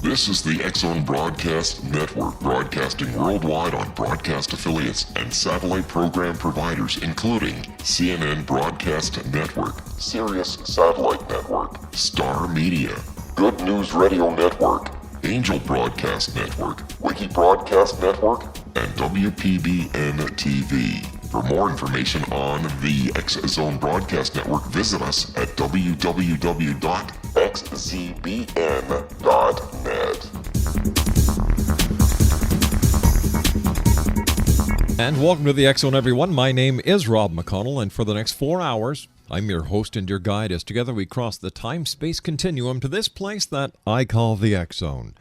This is the X-Zone Broadcast Network, broadcasting worldwide on broadcast affiliates and satellite program providers, including CNN Broadcast Network, Sirius Satellite Network, Star Media, Good News Radio Network, Angel Broadcast Network, Wiki Broadcast Network, and WPBN TV. For more information on the X-Zone Broadcast Network, visit us at www.xzbn.net. And welcome to the X-Zone, everyone. My name is Rob McConnell, and for the next 4 hours, I'm your host and your guide as together we cross the time-space continuum to this place that I call the X-Zone.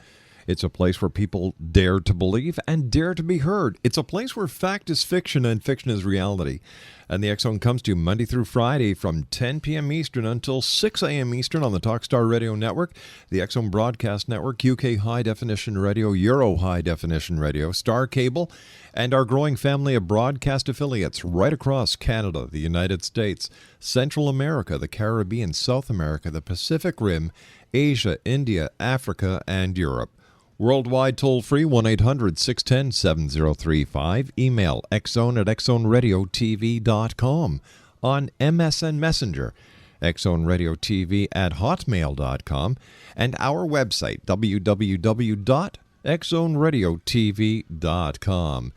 It's a place where people dare to believe and dare to be heard. It's a place where fact is fiction and fiction is reality. And the X-Zone comes to you Monday through Friday from 10 p.m. Eastern until 6 a.m. Eastern on the Talkstar Radio Network, the X-Zone Broadcast Network, UK High Definition Radio, Euro High Definition Radio, Star Cable, and our growing family of broadcast affiliates right across Canada, the United States, Central America, the Caribbean, South America, the Pacific Rim, Asia, India, Africa, and Europe. Worldwide toll-free, 1-800-610-7035. Email xzone@xzoneradiotv.com. On MSN Messenger, xzoneradiotv@hotmail.com. And our website, www.xzoneradiotv.com.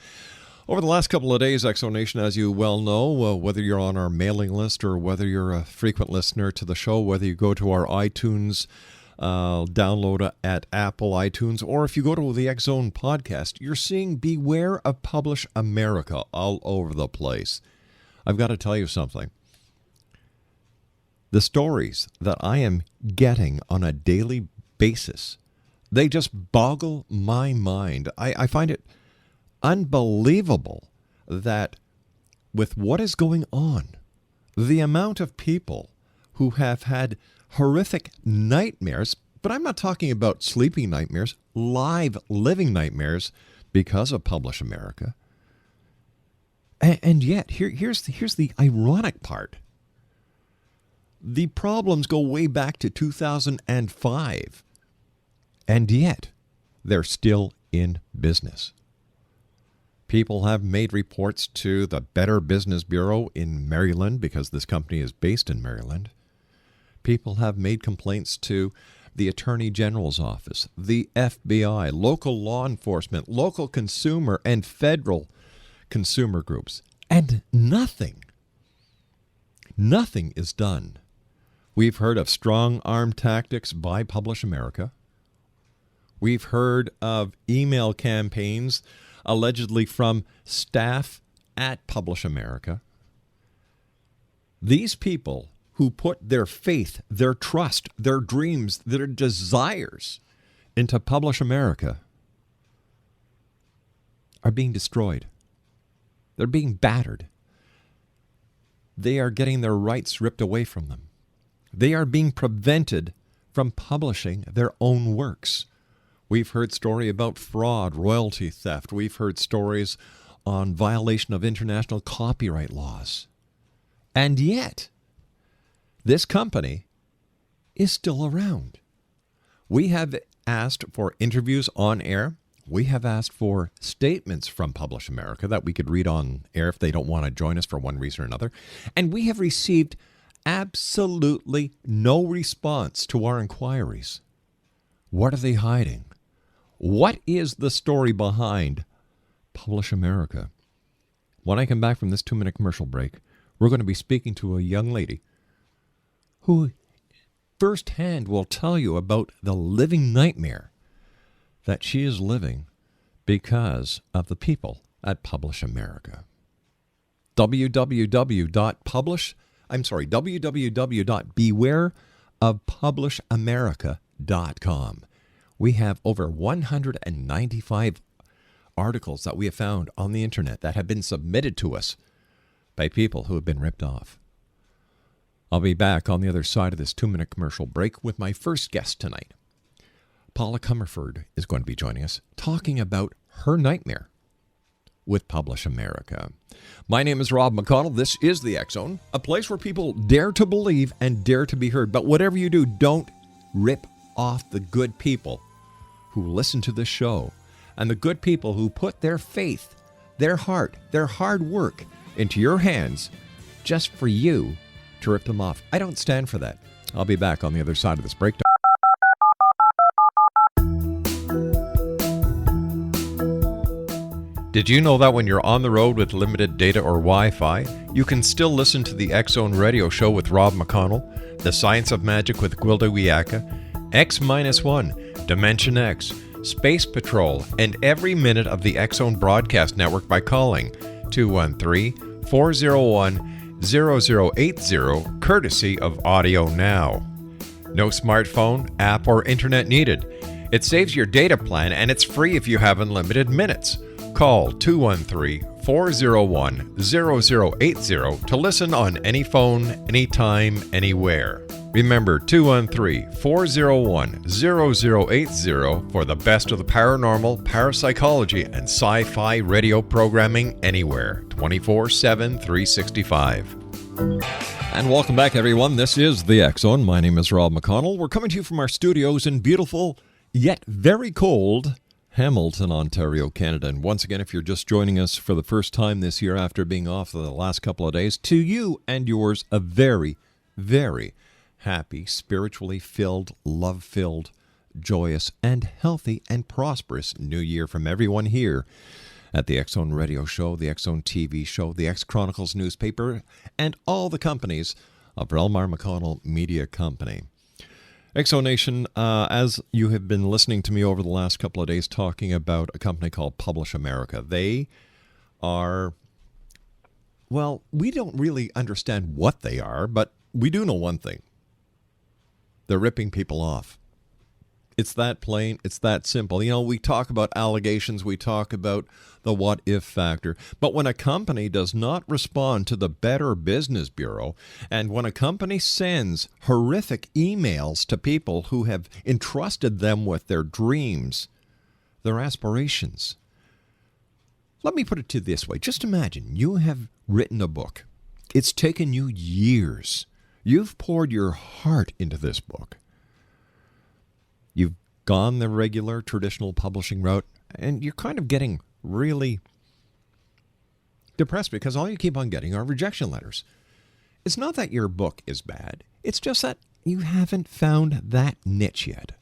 Over the last couple of days, X-Zone Nation, as you well know, whether you're on our mailing list or whether you're a frequent listener to the show, whether you go to our iTunes download at Apple iTunes, or if you go to the X-Zone podcast, you're seeing Beware of Publish America all over the place. I've got to tell you something. The stories that I am getting on a daily basis, they just boggle my mind. I find it unbelievable that with what is going on, the amount of people who have had horrific nightmares, but I'm not talking about sleeping nightmares, live living nightmares because of Publish America. And yet, here's the ironic part. The problems go way back to 2005, and yet they're still in business. People have made reports to the Better Business Bureau in Maryland, because this company is based in Maryland. People have made complaints to the Attorney General's office, the FBI, local law enforcement, local consumer and federal consumer groups. And nothing is done. We've heard of strong-arm tactics by Publish America. We've heard of email campaigns allegedly from staff at Publish America. These people who put their faith, their trust, their dreams, their desires into Publish America are being destroyed. They're being battered. They are getting their rights ripped away from them. They are being prevented from publishing their own works. We've heard stories about fraud, royalty theft. We've heard stories on violation of international copyright laws. And yet, this company is still around. We have asked for interviews on air. We have asked for statements from Publish America that we could read on air if they don't want to join us for one reason or another. And we have received absolutely no response to our inquiries. What are they hiding? What is the story behind Publish America? When I come back from this 2-minute commercial break, we're going to be speaking to a young lady who firsthand will tell you about the living nightmare that she is living because of the people at Publish America. www.bewareofpublishamerica.com. We have over 195 articles that we have found on the internet that have been submitted to us by people who have been ripped off. I'll be back on the other side of this 2-minute commercial break with my first guest tonight. Paula Cummerford is going to be joining us, talking about her nightmare with Publish America. My name is Rob McConnell. This is the X-Zone, a place where people dare to believe and dare to be heard. But whatever you do, don't rip off the good people who listen to this show and the good people who put their faith, their heart, their hard work into your hands just for you to rip them off. I don't stand for that. I'll be back on the other side of this breakdown. Did you know that when you're on the road with limited data or Wi-Fi, you can still listen to the X-Zone Radio Show with Rob McConnell, The Science of Magic with Gwilda Wiyaka, X-1, Dimension X, Space Patrol, and every minute of the X-Zone Broadcast Network by calling 213-401-0080, courtesy of Audio Now. No smartphone, app, or internet needed. It saves your data plan, and it's free if you have unlimited minutes. Call 213-401-0080 to listen on any phone, anytime, anywhere. Remember, 213-401-0080 for the best of the paranormal, parapsychology, and sci-fi radio programming anywhere, 24/7, 365. And welcome back, everyone. This is the X-Zone. My name is Rob McConnell. We're coming to you from our studios in beautiful, yet very cold, Hamilton, Ontario, Canada. And once again, if you're just joining us for the first time this year after being off the last couple of days, to you and yours, a very, very happy, spiritually filled, love-filled, joyous, and healthy and prosperous new year from everyone here at the X-Zone Radio Show, the X-Zone TV Show, the X-Chronicles newspaper, and all the companies of Relmar McConnell Media Company. X-Zone Nation, as you have been listening to me over the last couple of days talking about a company called PublishAmerica, they are, well, we don't really understand what they are, but we do know one thing. They're ripping people off. It's that plain, it's that simple. You know, we talk about allegations, we talk about the what-if factor, but when a company does not respond to the Better Business Bureau, and when a company sends horrific emails to people who have entrusted them with their dreams, their aspirations. Let me put it to you this way. Just imagine you have written a book. It's taken you years. You've poured your heart into this book. You've gone the regular, traditional publishing route, and you're kind of getting really depressed because all you keep on getting are rejection letters. It's not that your book is bad. It's just that you haven't found that niche yet.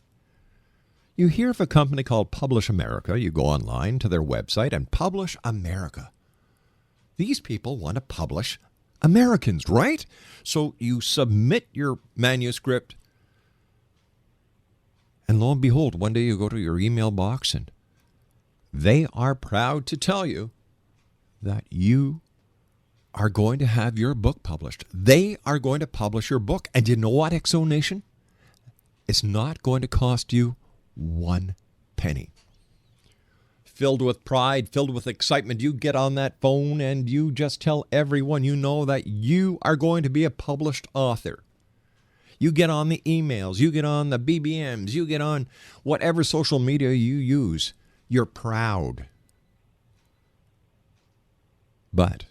You hear of a company called PublishAmerica. You go online to their website and Publish America. These people want to publish Americans, right? So you submit your manuscript, and lo and behold, one day you go to your email box and they are proud to tell you that you are going to have your book published. They are going to publish your book. And you know what, X-Zone Nation? It's not going to cost you one penny. Filled with pride, filled with excitement, you get on that phone and you just tell everyone you know that you are going to be a published author. You get on the emails, you get on the BBMs, you get on whatever social media you use. You're proud. But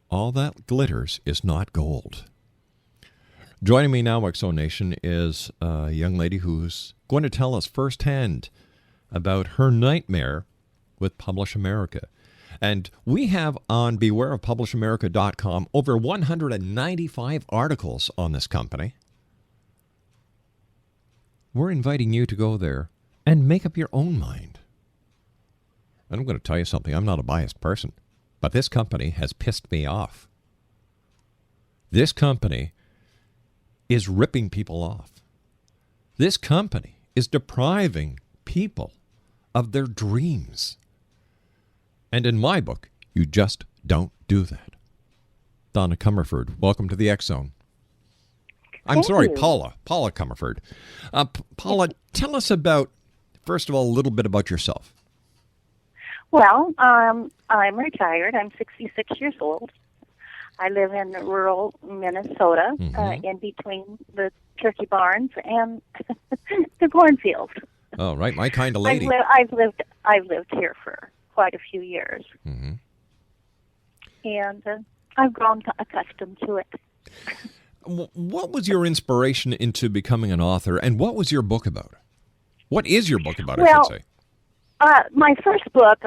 all that glitters is not gold. Joining me now, X-Zone Nation, is a young lady who's going to tell us firsthand about her nightmare with PublishAmerica. And we have on bewareofpublishamerica.com over 195 articles on this company. We're inviting you to go there and make up your own mind. And I'm going to tell you something. I'm not a biased person, but this company has pissed me off. This company is ripping people off. This company is depriving people of their dreams. And in my book, you just don't do that. Donna Cummerford, welcome to the X-Zone. Paula Cummerford. Paula, tell us about, first of all, a little bit about yourself. Well, I'm retired. I'm 66 years old. I live in rural Minnesota, in between the turkey barns and the cornfields. Oh, right, my kind of lady. I've lived here for quite a few years, and I've grown accustomed to it. What was your inspiration into becoming an author, and what was your book about? What is your book about, I Well, should say? My first book,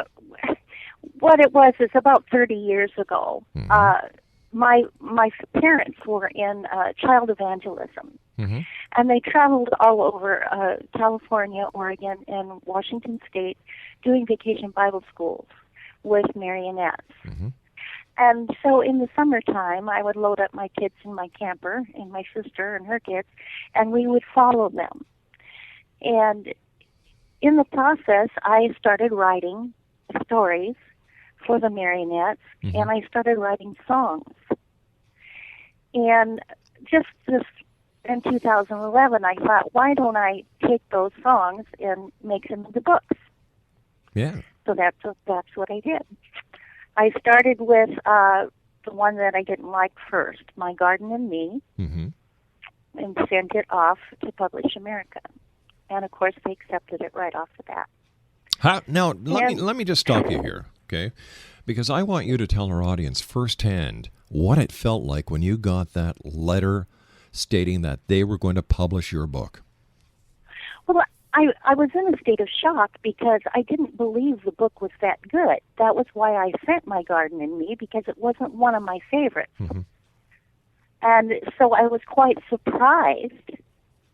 what it was is about 30 years ago. My parents were in child evangelism, and they traveled all over California, Oregon, and Washington State doing vacation Bible schools with marionettes. And so in the summertime, I would load up my kids in my camper and my sister and her kids, and we would follow them. And in the process, I started writing stories for the marionettes, and I started writing songs. And just this in 2011, I thought, why don't I take those songs and make them into books? Yeah. So that's what I did. I started with the one that I didn't like first, My Garden and Me, and sent it off to PublishAmerica. And of course, they accepted it right off the bat. Now, let me just stop you here, okay? Because I want you to tell our audience firsthand what it felt like when you got that letter stating that they were going to publish your book. Well, I was in a state of shock because I didn't believe the book was that good. That was why I sent My Garden and Me, because it wasn't one of my favorites. And so I was quite surprised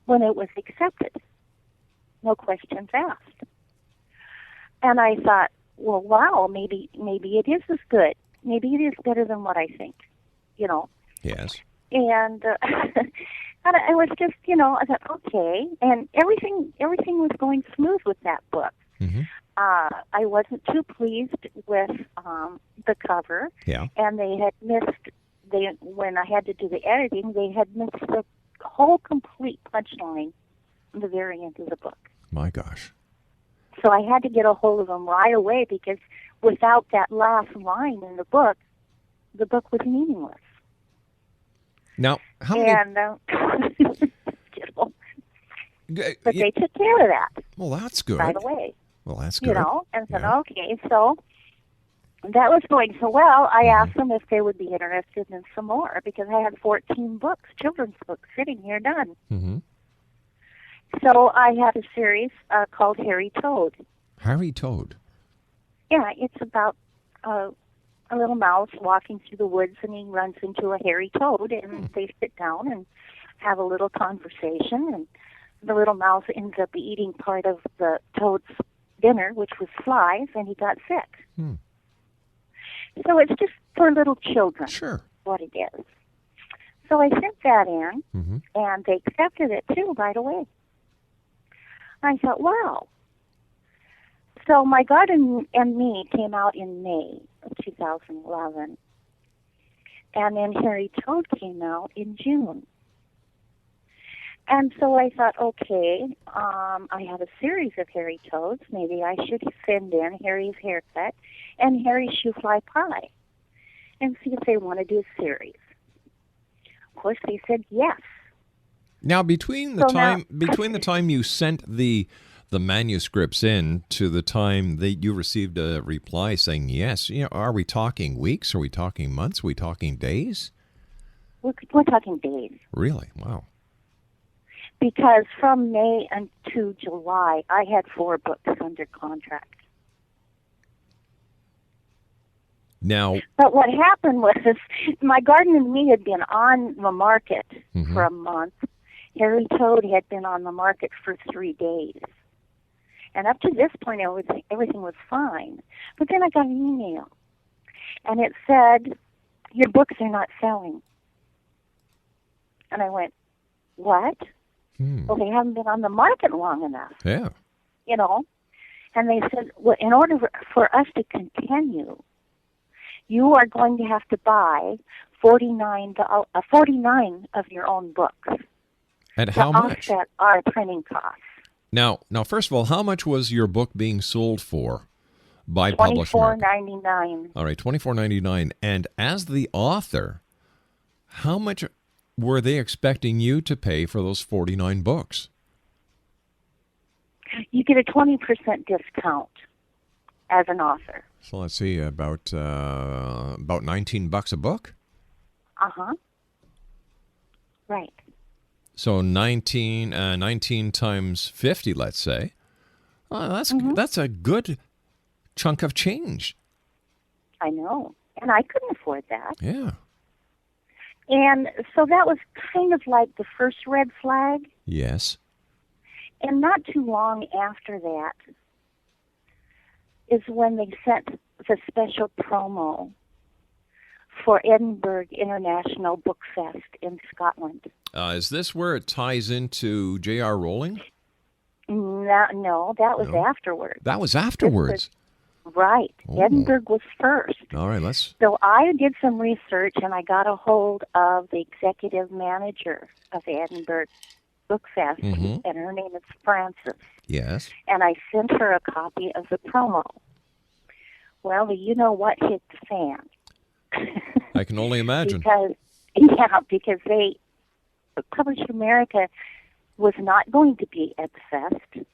when it was accepted. No questions asked. And I thought, well, wow, maybe it is as good. Maybe it is better than what I think, Yes. And and I was just, I thought, okay. And everything was going smooth with that book. I wasn't too pleased with the cover. Yeah. And they had missed, when I had to do the editing, they had missed the whole complete punchline in the very end of the book. My gosh. So I had to get a hold of them right away, because without that last line in the book was meaningless. Now, how many... And, but they took care of that. Well, that's good. Right away. Well, that's good. And said, okay, so that was going so well, I asked them if they would be interested in some more, because I had 14 books, children's books, sitting here done. So I had a series called Harry Toad. Harry Toad? Yeah, it's about a little mouse walking through the woods, and he runs into a hairy toad, and they sit down and have a little conversation, and the little mouse ends up eating part of the toad's dinner, which was flies, and he got sick. So it's just for little children. Sure. What it is. So I sent that in, and they accepted it too right away. I thought, wow. So My Garden and Me came out in May of 2011. And then Harry Toad came out in June. And so I thought, okay, I have a series of Harry Toads. Maybe I should send in Harry's Haircut and Harry's Shoe Fly Pie and see if they want to do a series. Of course, they said yes. Now, between the time you sent the manuscripts in to the time that you received a reply saying yes, are we talking weeks? Are we talking months? Are we talking days? We're talking days. Really? Wow. Because from May to July, I had 4 books under contract. Now, but what happened was, My Garden and Me had been on the market for a month. Harry Toad had been on the market for 3 days. And up to this point, everything was fine. But then I got an email, and it said, your books are not selling. And I went, what? Well, they haven't been on the market long enough. Yeah. And they said, well, in order for us to continue, you are going to have to buy 49 of your own books. And how much? To offset our printing costs. Now, first of all, how much was your book being sold for by PublishAmerica? $24.99. All right, $24.99. And as the author, how much were they expecting you to pay for those 49 books? You get a 20% discount as an author. So let's see, about $19 a book? Right. So 19 times 50, let's say. Well, that's a good chunk of change. I know. And I couldn't afford that. Yeah. And so that was kind of like the first red flag. Yes. And not too long after that is when they sent the special promo for Edinburgh International Book Fest in Scotland. Is this where it ties into J.R. Rowling? No, that was afterwards. That was afterwards. Right. Oh. Edinburgh was first. All right, let's... So I did some research, and I got a hold of the executive manager of the Edinburgh Book Fest, and her name is Frances. Yes. And I sent her a copy of the promo. Well, you know what hit the fan? I can only imagine. Because Publish America was not going to be at the fest.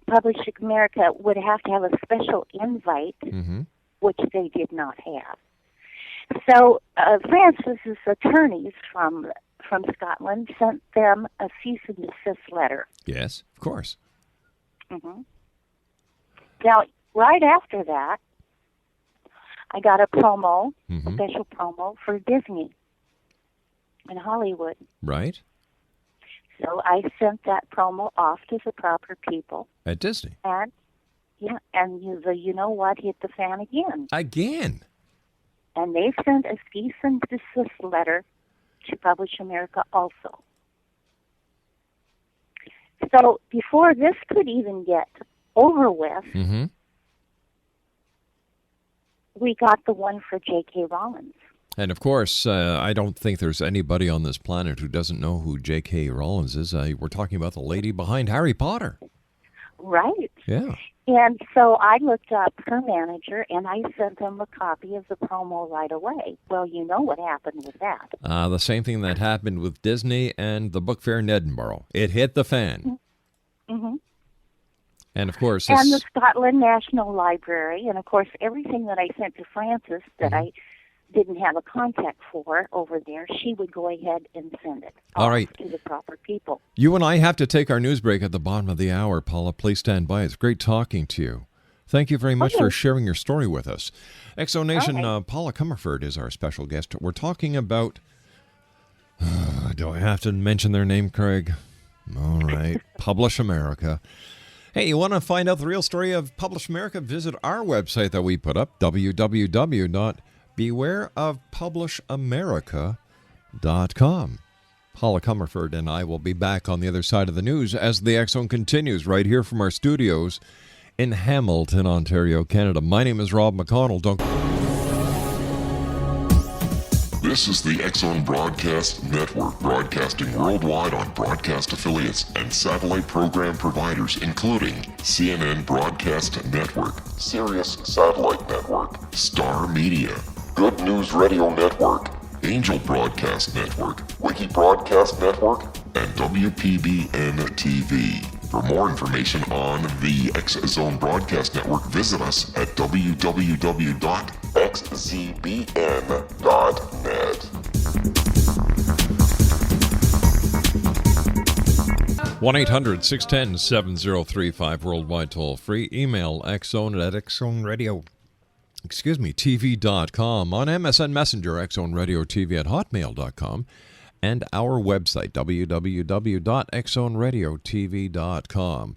Publish America would have to have a special invite, which they did not have. So Francis's attorneys from Scotland sent them a cease and desist letter. Yes, of course. Now, right after that, I got a promo, a special promo for Disney in Hollywood. Right. So I sent that promo off to the proper people. At Disney. And you know what hit the fan again. Again. And they sent a cease and desist letter to Publish America also. So before this could even get over with, we got the one for J.K. Rowling. And of course, I don't think there's anybody on this planet who doesn't know who J.K. Rowling is. We're talking about the lady behind Harry Potter. Right. Yeah. And so I looked up her manager, and I sent them a copy of the promo right away. Well, you know what happened with that. The same thing that happened with Disney and the book fair in Edinburgh. It hit the fan. And of course... And the Scotland National Library, and of course everything that I sent to Frances that I didn't have a contact for over there, she would go ahead and send it to the proper people. You and I have to take our news break at the bottom of the hour, Paula. Please stand by. It's great talking to you. Thank you very much for sharing your story with us. Exo Nation, Paula Cummerford is our special guest. We're talking about... do I have to mention their name, Craig? All right. Publish America. Hey, you want to find out the real story of Publish America? Visit our website that we put up, www.bewareofpublishamerica.com. Paula Cummerford and I will be back on the other side of the news as the X Zone continues right here from our studios in Hamilton, Ontario, Canada. My name is Rob McConnell. This is the X Zone Broadcast Network, broadcasting worldwide on broadcast affiliates and satellite program providers, including CNN Broadcast Network, Sirius Satellite Network, Star Media, Good News Radio Network, Angel Broadcast Network, Wiki Broadcast Network, and WPBN TV. For more information on the X Zone Broadcast Network, visit us at www.xzbn.net. 1-800-610-7035, worldwide toll free. Email xzone at xzoneradio.tv.com. On MSN Messenger, xzoneradiotv at hotmail.com. And our website, www.xzoneradiotv.com.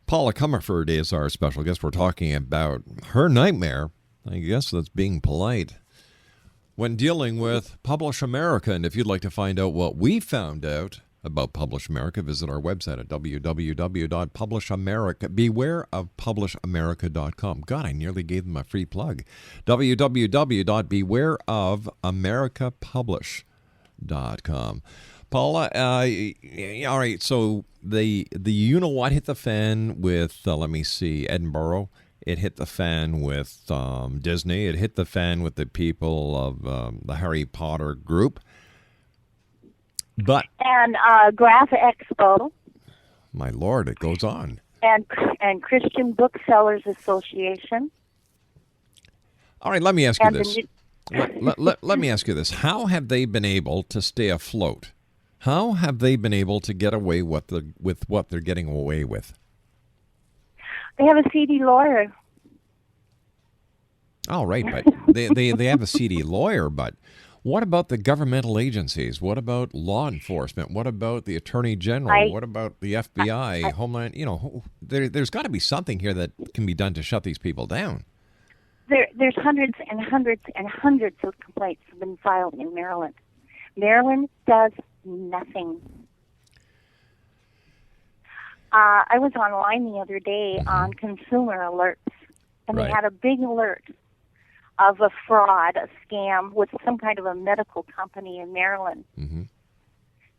Paula Cummerford is our special guest. We're talking about her nightmare, I guess that's being polite, when dealing with Publish America. And if you'd like to find out what we found out about Publish America, visit our website at www.publishamerica. Bewareofpublishamerica.com. God, I nearly gave them a free plug. www.bewareofamericapublish.com. Paula, all right, so the you know what hit the fan with, let me see, Edinburgh. It hit the fan with Disney. It hit the fan with the people of the Harry Potter group. And Graph Expo. My Lord, it goes on. And Christian Booksellers Association. All right, let me ask you this. Let me ask you this. How have they been able to stay afloat? How have they been able to get away with what they're getting away with? They have a CD lawyer. Oh, right, but they have a CD lawyer, but what about the governmental agencies? What about law enforcement? What about the Attorney General? What about the FBI, Homeland? There's got to be something here that can be done to shut these people down. There's hundreds and hundreds and hundreds of complaints have been filed in Maryland. Maryland does nothing. I was online the other day on consumer alerts, and they had a big alert of a fraud, a scam with some kind of a medical company in Maryland. Mm-hmm.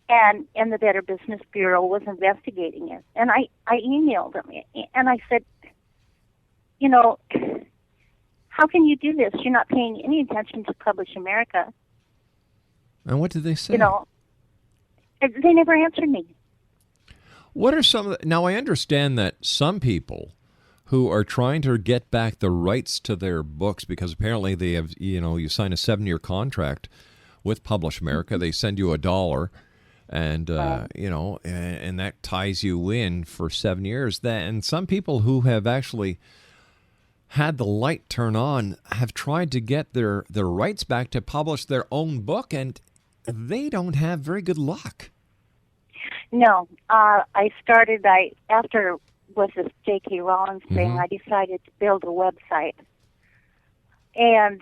And the Better Business Bureau was investigating it. And I emailed them, and I said, how can you do this? You're not paying any attention to Publish America. And what did they say? They never answered me. What are some of the... Now, I understand that some people who are trying to get back the rights to their books, because apparently they have, you sign a 7-year contract with Publish America. They send you $1, and, and that ties you in for 7 years. And some people who have actually had the light turn on have tried to get their rights back to publish their own book, and they don't have very good luck. No, after was this J.K. Rowling thing, I decided to build a website. And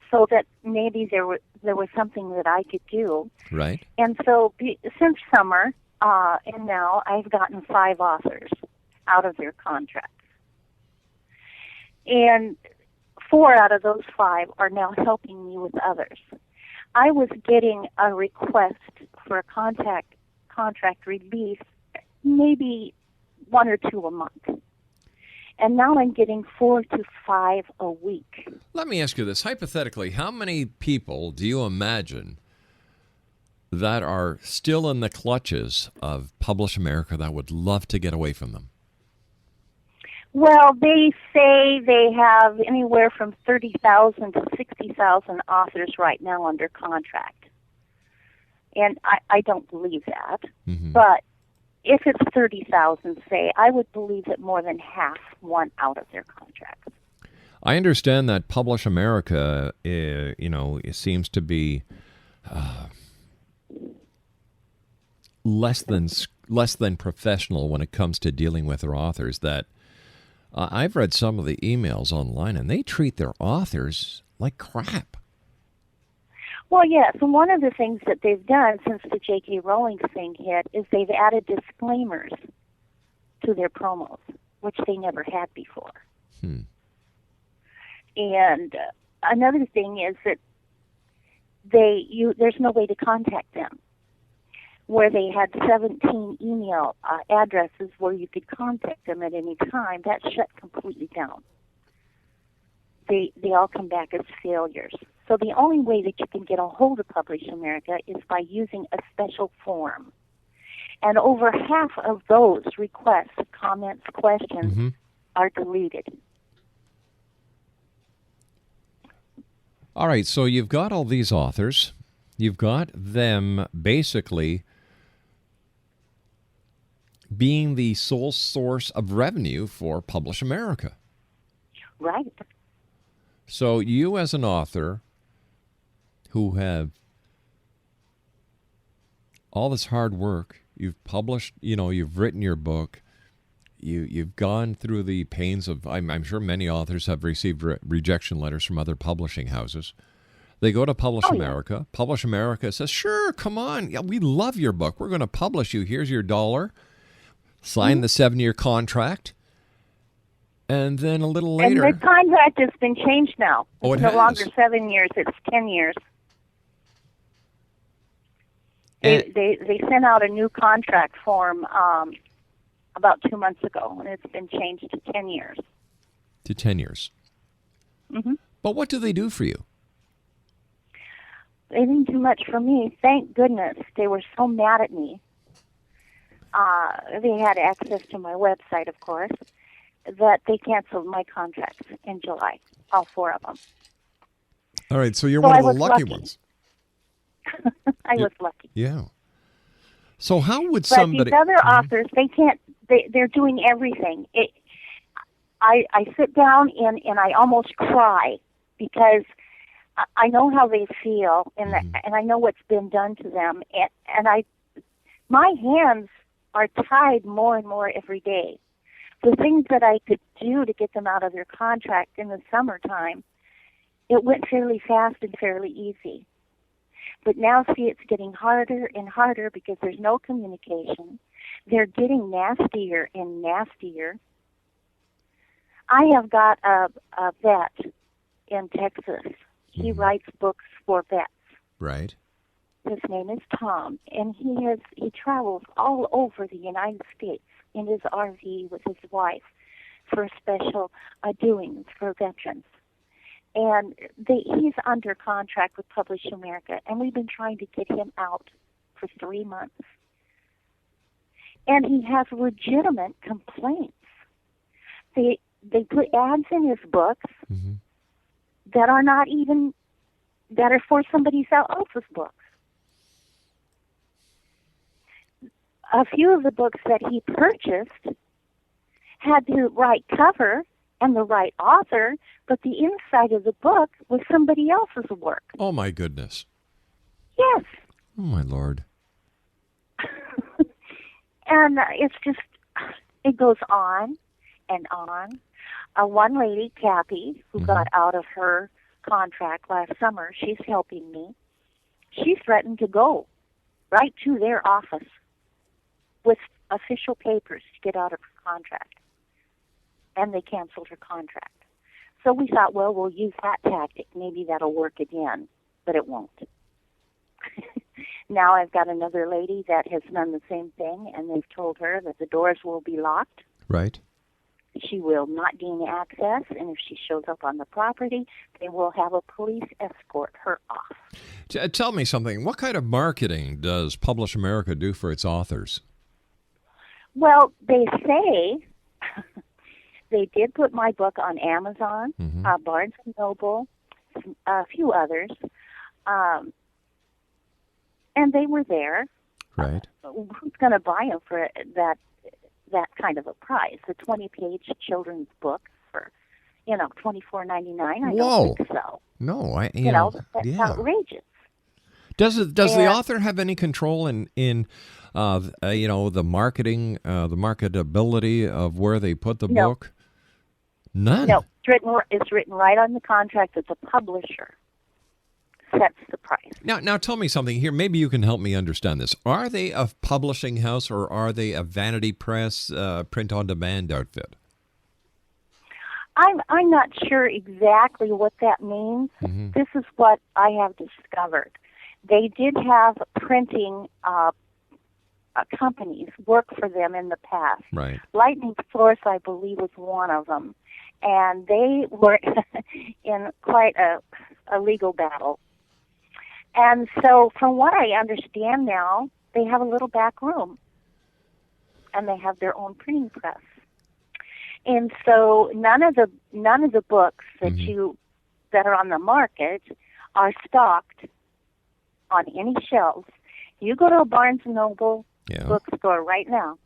so that maybe there was something that I could do. Right. And so since summer, and now I've gotten 5 authors out of their contracts. And 4 out of those 5 are now helping me with others. I was getting a request for a contract release maybe 1 or 2 a month. And now I'm getting 4 to 5 a week. Let me ask you this. Hypothetically, how many people do you imagine that are still in the clutches of Publish America that would love to get away from them? Well, they say they have anywhere from 30,000 to 60,000 authors right now under contract. And I don't believe that. Mm-hmm. But if it's 30,000, say, I would believe that more than half want out of their contracts. I understand that Publish America, it seems to be less than professional when it comes to dealing with their authors. That I've read some of the emails online, and they treat their authors like crap. Well, yes, and one of the things that they've done since the J.K. Rowling thing hit is they've added disclaimers to their promos, which they never had before. And another thing is that there's no way to contact them. Where they had 17 email addresses where you could contact them at any time, that shut completely down. They all come back as failures. So the only way that you can get a hold of Publish America is by using a special form. And over half of those requests, comments, questions are deleted. All right, so you've got all these authors. You've got them basically being the sole source of revenue for Publish America. Right. So you as an author who have all this hard work, you've published, you've written your book, you've gone through the pains of, I'm sure many authors have received rejection letters from other publishing houses. They go to Publish America. Yeah. Publish America says, sure, come on. Yeah, we love your book. We're going to publish you. Here's your $1. Sign the 7-year contract. And then a little later... And the contract has been changed now. It's no longer 7 years. It's 10 years. They sent out a new contract form about 2 months ago, and it's been changed to 10 years. To 10 years. Mm-hmm. But what do they do for you? They didn't do much for me. Thank goodness. They were so mad at me. They had access to my website, of course, that they canceled my contracts in July, all 4 of them. All right, so you're one of the lucky ones. I was lucky. Yeah. So how would but somebody... these other authors, they they're doing everything. I sit down and I almost cry because I know how they feel, and and I know what's been done to them, and my hands are tied more and more every day. The things that I could do to get them out of their contract in the summertime, it went fairly fast and fairly easy. But now, see, it's getting harder and harder because there's no communication. They're getting nastier and nastier. I have got a vet in Texas. He writes books for vets. Right. His name is Tom, and he travels all over the United States in his RV with his wife for special doings for veterans. And he's under contract with PublishAmerica, and we've been trying to get him out for 3 months. And he has legitimate complaints. They put ads in his books that are not even, that are for somebody else's books. A few of the books that he purchased had the right cover and the right author, but the inside of the book was somebody else's work. Oh, my goodness. Yes. Oh, my Lord. And it's just, it goes on and on. One lady, Kathy, who got out of her contract last summer, she's helping me. She threatened to go right to their office with official papers to get out of her contract. And they canceled her contract. So we thought, well, we'll use that tactic. Maybe that'll work again, but it won't. Now I've got another lady that has done the same thing, and they've told her that the doors will be locked. Right. She will not gain access, and if she shows up on the property, they will have a police escort her off. Tell me something. What kind of marketing does PublishAmerica do for its authors? Well, they say they did put my book on Amazon, Barnes & Noble, a few others, and they were there. Right. Who's going to buy them for that kind of a price? A 20-page children's book for, $24.99? I don't think so. No, that's outrageous. Does the author have any control in the marketing, the marketability of where they put the book? None. No, it's written right on the contract that the publisher sets the price. Now tell me something here. Maybe you can help me understand this. Are they a publishing house or are they a vanity press, print-on-demand outfit? I'm not sure exactly what that means. This is what I have discovered. They did have printing companies work for them in the past. Right. Lightning Source, I believe, was one of them. And they were in quite a legal battle. And so from what I understand now, they have a little back room. And they have their own printing press. And so none of the books that are on the market are stocked on any shelves. You go to a Barnes & Noble bookstore right now,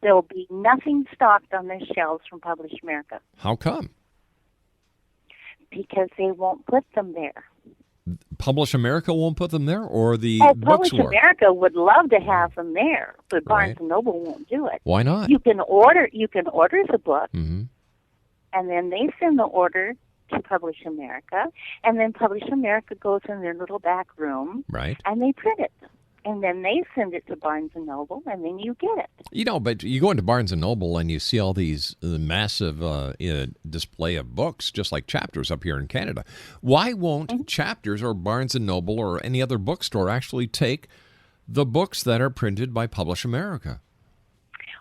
there will be nothing stocked on their shelves from PublishAmerica. How come? Because they won't put them there. PublishAmerica won't put them there, or the bookstore? PublishAmerica would love to have them there, but Barnes & Noble won't do it. Why not? You can order the book, and then they send the order to PublishAmerica, and then PublishAmerica goes in their little back room, and they print it. And then they send it to Barnes & Noble, and then you get it. But you go into Barnes & Noble and you see all these massive display of books, just like Chapters up here in Canada. Why won't Chapters or Barnes & Noble or any other bookstore actually take the books that are printed by PublishAmerica?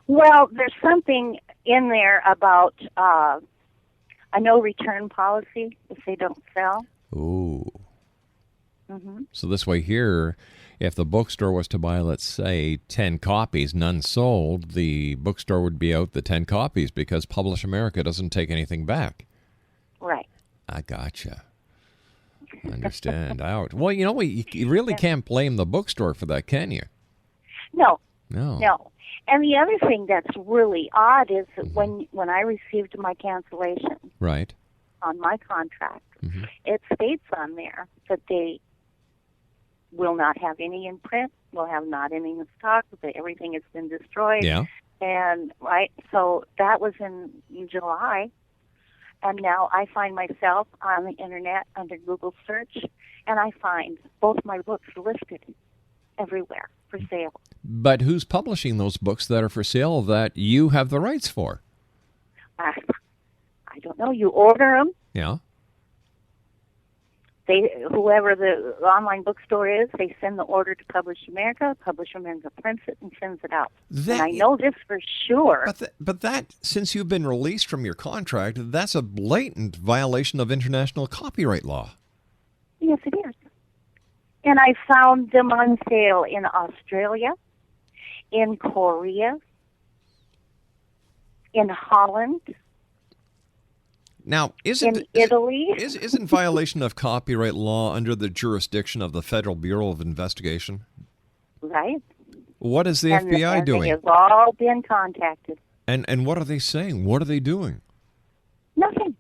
Well, there's something in there about a no-return policy if they don't sell. Ooh. So this way here, if the bookstore was to buy, let's say, 10 copies, none sold, the bookstore would be out the 10 copies because PublishAmerica doesn't take anything back. Right. I gotcha. Understand. Out. Well, you really can't blame the bookstore for that, can you? No. And the other thing that's really odd is that when I received my cancellation Right. on my contract, it states on there that they will not have any in print, will have not any in stock, that everything has been destroyed. Yeah. And so that was in July, and now I find myself on the internet under Google search, and I find both my books listed everywhere for sale. But who's publishing those books that are for sale that you have the rights for? I don't know. You order them. Yeah. Whoever the online bookstore is, they send the order to PublishAmerica. PublishAmerica prints it and sends it out. And I know this for sure. But that, since you've been released from your contract, that's a blatant violation of international copyright law. Yes, it is. And I found them on sale in Australia, in Korea, in Holland. Now, Italy? Isn't violation of copyright law under the jurisdiction of the Federal Bureau of Investigation? Right. What is the FBI doing? They have all been contacted. And what are they saying? What are they doing? Nothing.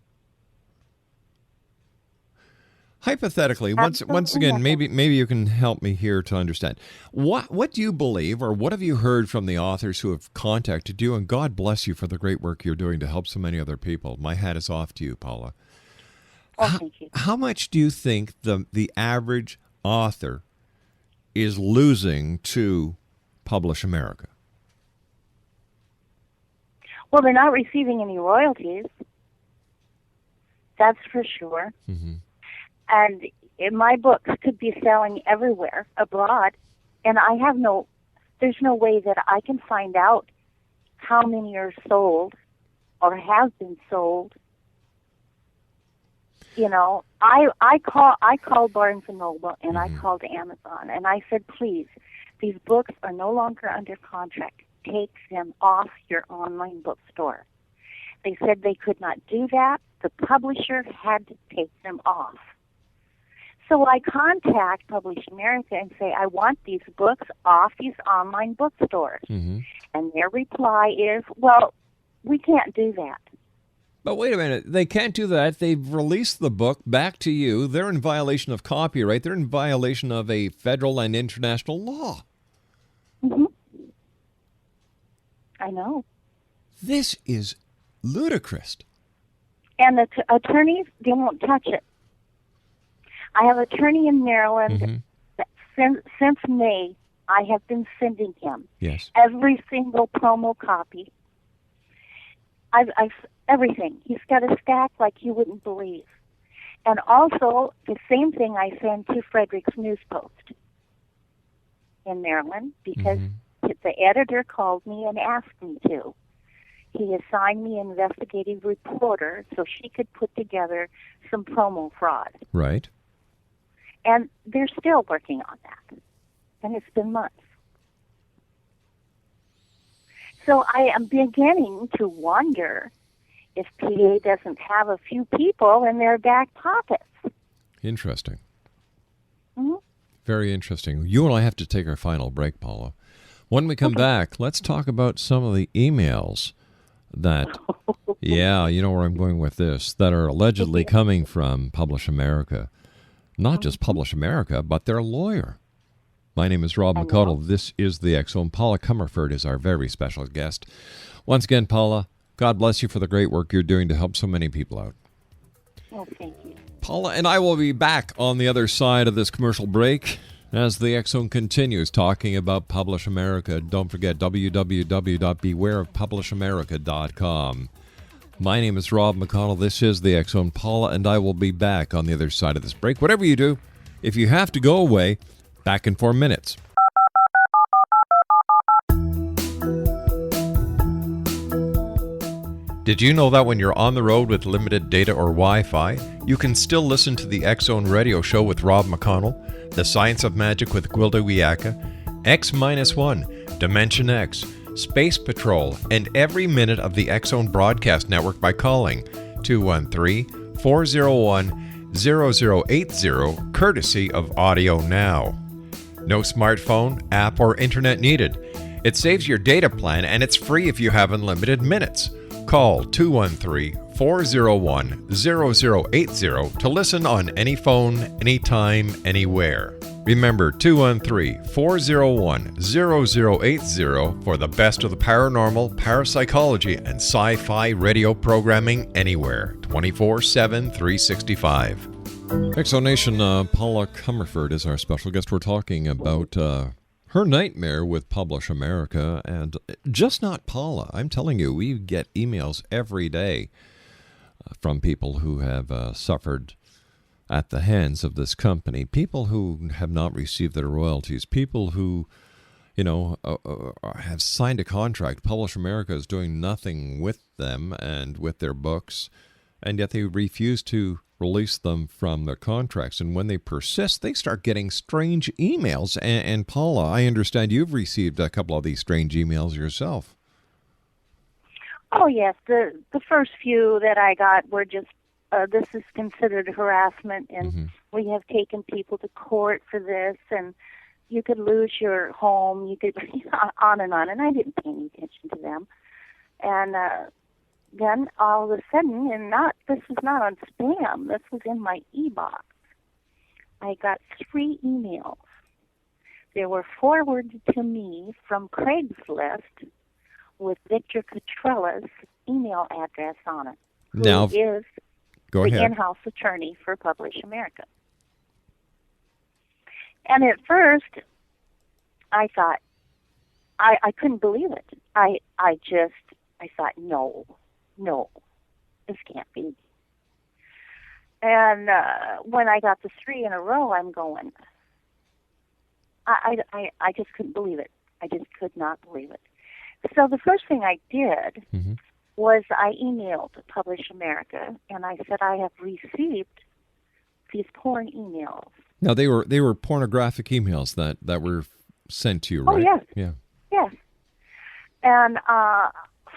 Hypothetically, once again, maybe you can help me here to understand. What do you believe, or what have you heard from the authors who have contacted you? And God bless you for the great work you're doing to help so many other people. My hat is off to you, Paula. Thank you. How much do you think the average author is losing to PublishAmerica? Well, they're not receiving any royalties. That's for sure. Mm-hmm. And my books could be selling everywhere abroad, and there's no way that I can find out how many are sold or have been sold. You know, I called Barnes and Noble and I called Amazon and I said, please, these books are no longer under contract. Take them off your online bookstore. They said they could not do that. The publisher had to take them off. So I contact PublishAmerica and say, I want these books off these online bookstores. Mm-hmm. And their reply is, well, we can't do that. But wait a minute. They can't do that. They've released the book back to you. They're in violation of copyright. They're in violation of a federal and international law. Mm-hmm. I know. This is ludicrous. And the attorneys, they won't touch it. I have an attorney in Maryland that since May, I have been sending him every single promo copy. I've everything. He's got a stack like you wouldn't believe. And also, the same thing I send to Frederick's News Post in Maryland because the editor called me and asked me to. He assigned me an investigative reporter so she could put together some promo fraud. Right. And they're still working on that. And it's been months. So I am beginning to wonder if PA doesn't have a few people in their back pockets. Interesting. Mm-hmm. Very interesting. You and I have to take our final break, Paula. When we come back, let's talk about some of the emails that, yeah, you know where I'm going with this, that are allegedly coming from PublishAmerica. Not just PublishAmerica, but their lawyer. My name is Rob McConnell. This is the X-Zone. Paula Cummerford is our very special guest. Once again, Paula, God bless you for the great work you're doing to help so many people out. Oh, thank you. Paula and I will be back on the other side of this commercial break as the X-Zone continues talking about PublishAmerica. Don't forget www.bewareofpublishamerica.com. My name is Rob McConnell. This is the X-Zone. Paula and I will be back on the other side of this break. Whatever you do, if you have to go away, back in 4 minutes. Did you know that when you're on the road with limited data or Wi-Fi, you can still listen to the X-Zone radio show with Rob McConnell, The Science of Magic with Gwilda Wiyaka, X-1, Dimension X, Space Patrol, and every minute of the X-Zone broadcast network by calling 213-401-0080, courtesy of Audio Now. No smartphone, app, or internet needed. It saves your data plan, and it's free if you have unlimited minutes. Call 213-401-0080 to listen on any phone, anytime, anywhere. Remember, 213-401-0080 for the best of the paranormal, parapsychology, and sci-fi radio programming anywhere, 24/7, 365. Exonation, Paula Cummerford is our special guest. We're talking about her nightmare with Publish America, and just not Paula. I'm telling you, we get emails every day from people who have suffered at the hands of this company, people who have not received their royalties, people who, have signed a contract. Publish America is doing nothing with them and with their books, and yet they refuse to release them from their contracts. And when they persist, they start getting strange emails. And Paula, I understand you've received a couple of these strange emails yourself. Oh, yes. The first few that I got were just, this is considered harassment, and we have taken people to court for this, and you could lose your home, you could, on, and I didn't pay any attention to them. And then all of a sudden, this was not on spam, this was in my e-box, I got 3 emails. They were forwarded to me from Craigslist with Victor Cotrella's email address on it, who is the in-house attorney for Publish America. And at first, I thought, I couldn't believe it. I thought, no, this can't be. And when I got the 3 in a row, I'm going, I just couldn't believe it. I just could not believe it. So the first thing I did was I emailed Publish America, and I said, I have received these porn emails. Now, they were pornographic emails that were sent to you, right? Oh, yes. Yeah. Yes. And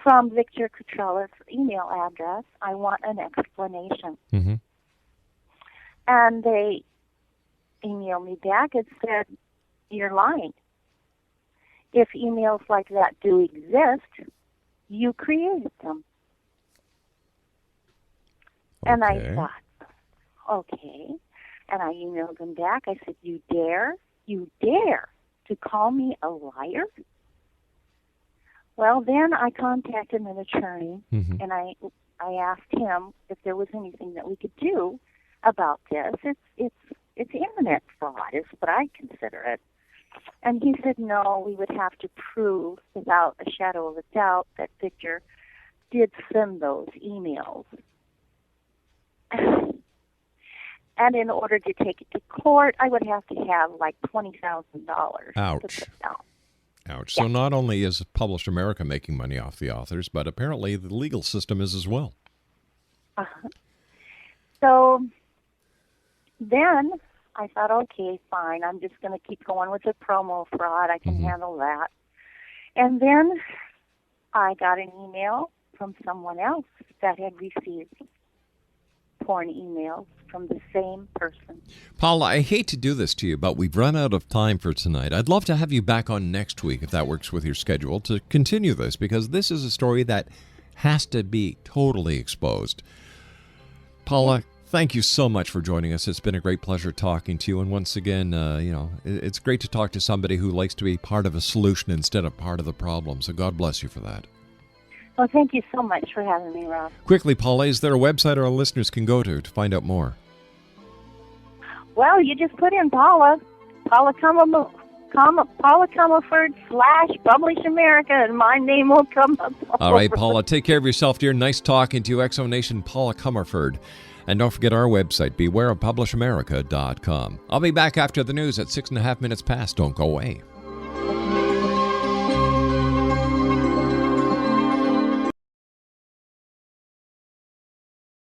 from Victor Cotrella's email address, I want an explanation. And they emailed me back and said, you're lying. If emails like that do exist, you created them. Okay. And I thought, okay. And I emailed them back. I said, you dare to call me a liar? Well, then I contacted an attorney, and I asked him if there was anything that we could do about this. It's internet fraud, is what I consider it. And he said, no, we would have to prove without a shadow of a doubt that Victor did send those emails. And in order to take it to court, I would have to have like $20,000. Ouch. Ouch. So not only is Publish America making money off the authors, but apparently the legal system is as well. So then I thought, okay, fine, I'm just going to keep going with the promo fraud. I can handle that. And then I got an email from someone else that had received porn emails from the same person. Paula, I hate to do this to you, but we've run out of time for tonight. I'd love to have you back on next week, if that works with your schedule, to continue this, because this is a story that has to be totally exposed. Paula, thank you so much for joining us. It's been a great pleasure talking to you. And once again, it's great to talk to somebody who likes to be part of a solution instead of part of the problem. So God bless you for that. Well, thank you so much for having me, Rob. Quickly, Paula, is there a website our listeners can go to find out more? Well, you just put in Paula Cummerford / Publish America, and my name will come up. All right, Paula, take care of yourself, dear. Nice talking to you, Exonation Paula Cummerford. And don't forget our website, bewareofpublishamerica.com. I'll be back after the news at 6.5 minutes past. Don't go away.